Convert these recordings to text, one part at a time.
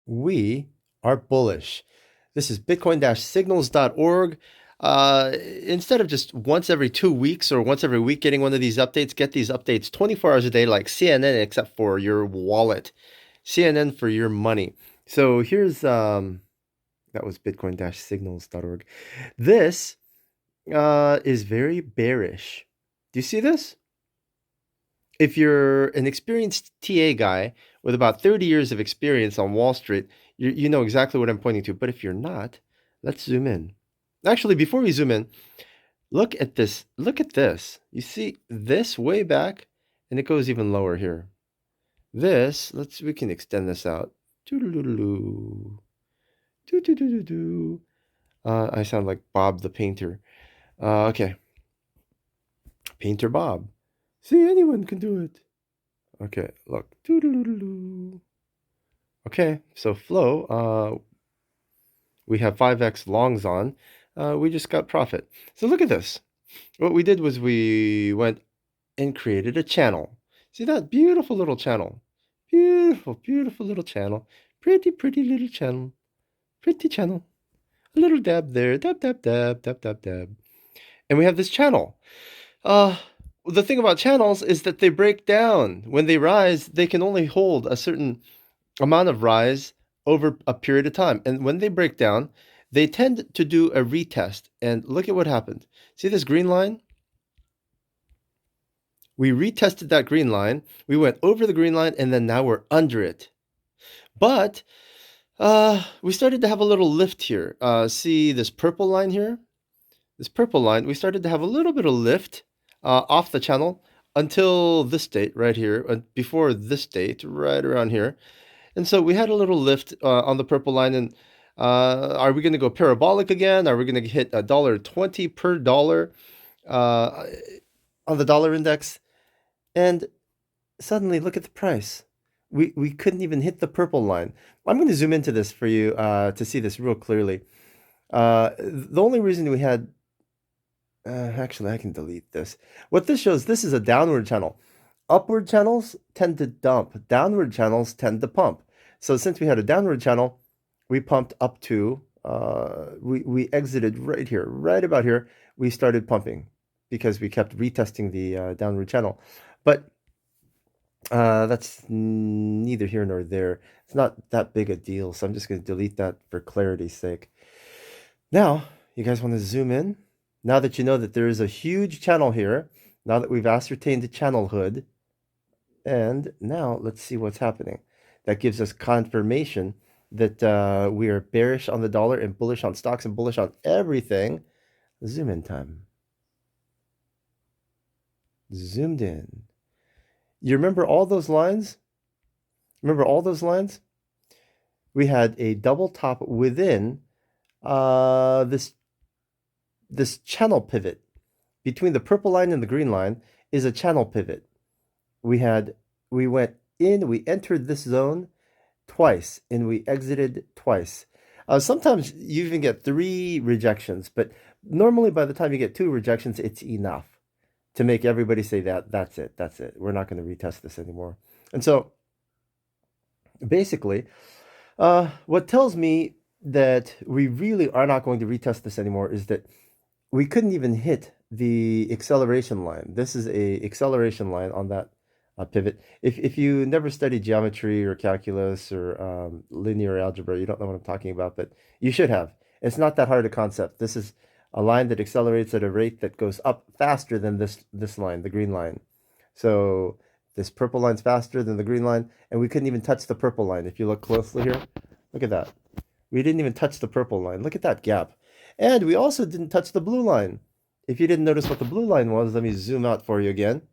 We are bullish. This is bitcoin-signals.org. Instead of just once every 2 weeks or once every week getting one of these updates, get these updates 24 hours a day like CNN, except for your wallet. CNN for your money. So here's, that was bitcoin-signals.org. This is very bearish. Do you see this? If you're an experienced TA guy with about 30 years of experience on Wall Street, you know exactly what I'm pointing to. But if you're not, let's zoom in. Actually, before we zoom in, look at this. Look at this. You see this way back, and it goes even lower here. This, we can extend this out. Doo-doo-doo-doo-doo. Doo-doo-doo-doo-doo. I sound like Bob the painter. Okay. Painter Bob. See, anyone can do it. Okay, look. Doo-doo-doo-doo-doo. Okay, so flow, we have 5x longs on. We just got profit. So look at this. What we did was we went and created a channel. See that beautiful little channel? Beautiful, beautiful little channel. Pretty, pretty little channel. Pretty channel. A little dab there. Dab, dab, dab, dab, dab, dab. And we have this channel. Uh, the thing about channels is that they break down. When they rise, they can only hold a certain amount of rise over a period of time. And when they break down, they tend to do a retest. And look at what happened. See this green line? We retested that green line. We went over the green line, and then now we're under it. But we started to have a little lift here. See this purple line here? This purple line, we started to have a little bit of lift off the channel until this date right here, before this date, right around here. And so we had a little lift on the purple line. And are we going to go parabolic again? Are we going to hit $1.20 per dollar uh, on the dollar index? And suddenly, look at the price. We couldn't even hit the purple line. I'm going to zoom into this for you to see this real clearly. The only reason we had, actually, I can delete this. What this shows, this is a downward channel. Upward channels tend to dump. Downward channels tend to pump. So since we had a downward channel, we pumped up to, we exited right here, right about here. We started pumping because we kept retesting the downward channel. But that's neither here nor there. It's not that big a deal, so I'm just going to delete that for clarity's sake. Now, you guys want to zoom in? Now that you know that there is a huge channel here, now that we've ascertained the channelhood, and now let's see what's happening. That gives us confirmation that we are bearish on the dollar and bullish on stocks and bullish on everything. Zoom in time. Zoomed in. You remember all those lines? Remember all those lines? We had a double top within this channel pivot. Between the purple line and the green line is a channel pivot. We went in, we entered this zone twice, and we exited twice. Sometimes you even get 3 rejections, but normally by the time you get 2 rejections, it's enough to make everybody say that's it. We're not going to retest this anymore. And so basically, what tells me that we really are not going to retest this anymore is that we couldn't even hit the acceleration line. This is a acceleration line on that pivot. If you never studied geometry or calculus or linear algebra, you don't know what I'm talking about, but you should have. It's not that hard a concept. This is a line that accelerates at a rate that goes up faster than this line, the green line. So this purple line's faster than the green line, and we couldn't even touch the purple line. If you look closely here, look at that. We didn't even touch the purple line. Look at that gap. And we also didn't touch the blue line. If you didn't notice what the blue line was, let me zoom out for you again.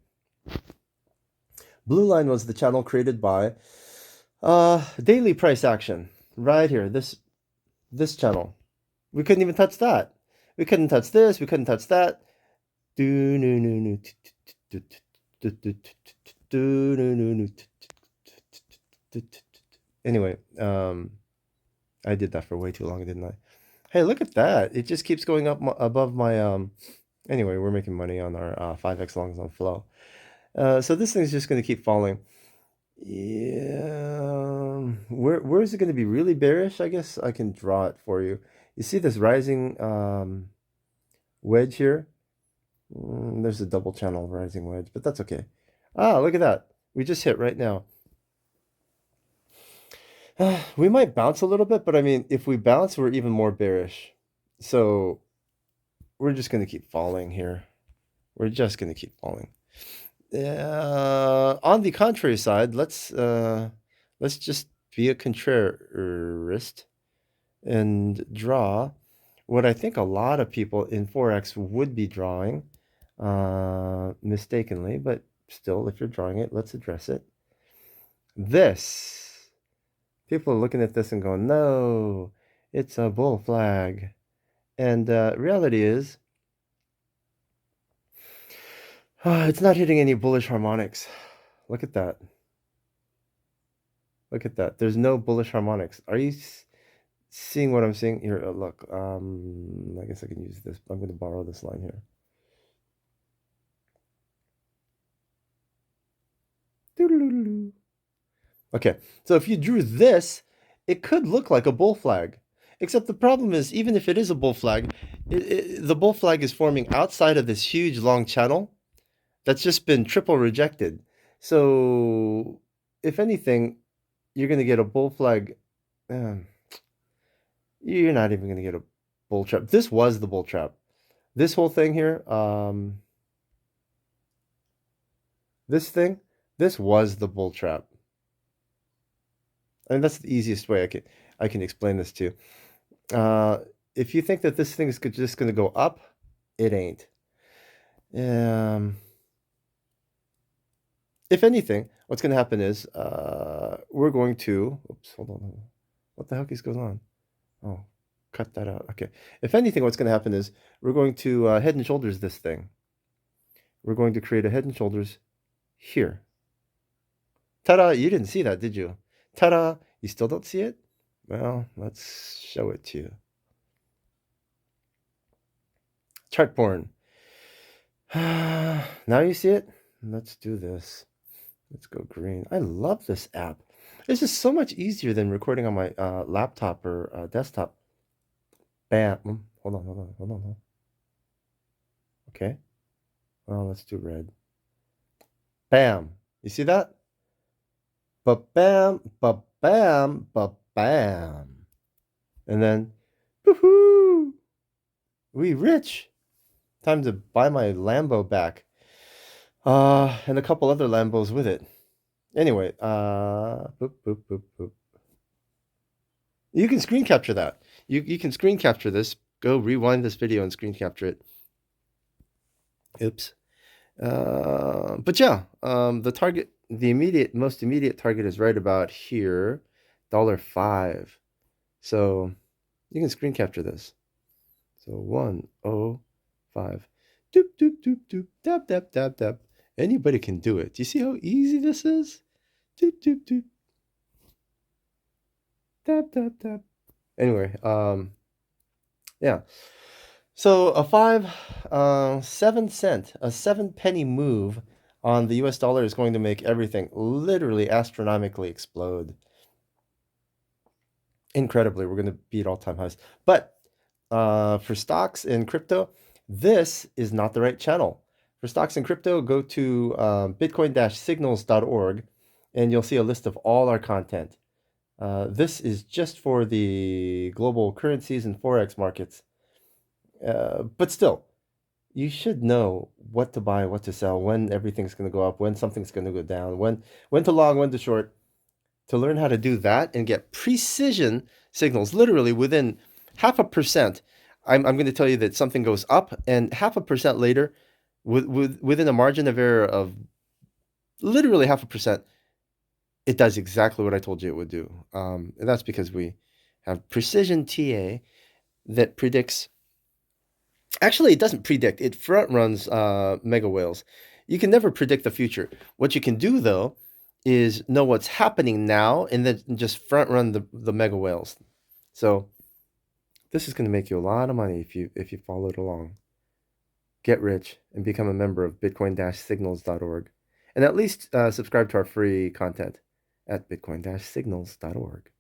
Blue line was the channel created by daily price action. Right here, this channel. We couldn't even touch that. We couldn't touch this. We couldn't touch that. Anyway, I did that for way too long, didn't I? Hey, look at that. It just keeps going up above my anyway, we're making money on our 5x longs on flow. So this thing's just going to keep falling. Yeah. Where is it going to be really bearish? I guess I can draw it for you. You see this rising wedge here? There's a double channel rising wedge, but that's okay. Ah, look at that. We just hit right now. We might bounce a little bit, but I mean, if we bounce, we're even more bearish. So we're just going to keep falling here. We're just going to keep falling. On the contrary side, let's just be a contrarist and draw what I think a lot of people in Forex would be drawing mistakenly, but still, if you're drawing it, let's address it. This. People are looking at this and going, no, it's a bull flag. And reality is, it's not hitting any bullish harmonics. Look at that. Look at that. There's no bullish harmonics. Are you seeing what I'm seeing here? Look, I guess I can use this. I'm going to borrow this line here. Okay, so if you drew this, it could look like a bull flag. Except the problem is, even if it is a bull flag, the bull flag is forming outside of this huge long channel that's just been triple rejected. So, if anything, you're going to get a bull flag. You're not even going to get a bull trap. This was the bull trap. This whole thing here, this was the bull trap. I mean, that's the easiest way I can explain this to you. If you think that this thing is just going to go up, it ain't. If anything, what's going to happen is we're going to. Oops, hold on. What the heck is going on? Oh, cut that out. Okay. If anything, what's going to happen is we're going to head and shoulders this thing. We're going to create a head and shoulders here. Ta-da! You didn't see that, did you? Ta-da! You still don't see it? Well, let's show it to you. Chart porn. Now you see it? Let's do this. Let's go green. I love this app. It's just so much easier than recording on my laptop or desktop. Bam. Hold on. Okay. Well, let's do red. Bam. You see that? Ba-bam, ba-bam, ba-bam. And then, woohoo! We rich. Time to buy my Lambo back. And a couple other Lambos with it. Anyway, boop, boop, boop, boop. You can screen capture that. You can screen capture this. Go rewind this video and screen capture it. Oops. But yeah, the target, most immediate target is right about here, $5. So you can screen capture this. So 105. Doop, doop, doop, doop, dab, dab, dab, dab. Anybody can do it. Do you see how easy this is? Doop, doop, doop. Dab, dab, dab. Anyway, yeah. So a 7 cent, a 7 penny move on the US dollar is going to make everything literally astronomically explode. Incredibly, we're going to beat all-time highs. But for stocks and crypto, this is not the right channel. For stocks and crypto, go to bitcoin-signals.org and you'll see a list of all our content. This is just for the global currencies and Forex markets. But still, you should know what to buy, what to sell, when everything's going to go up, when something's going to go down, when to long, when to short. To learn how to do that and get precision signals, literally within 0.5%, I'm going to tell you that something goes up, and 0.5% later, within a margin of error of literally 0.5%, it does exactly what I told you it would do. And that's because we have precision TA that predicts. Actually, it doesn't predict. It front runs mega whales. You can never predict the future. What you can do, though, is know what's happening now and then just front run the mega whales. So this is going to make you a lot of money if you follow it along. Get rich and become a member of bitcoin-signals.org. And at least subscribe to our free content. at bitcoin-signals.org.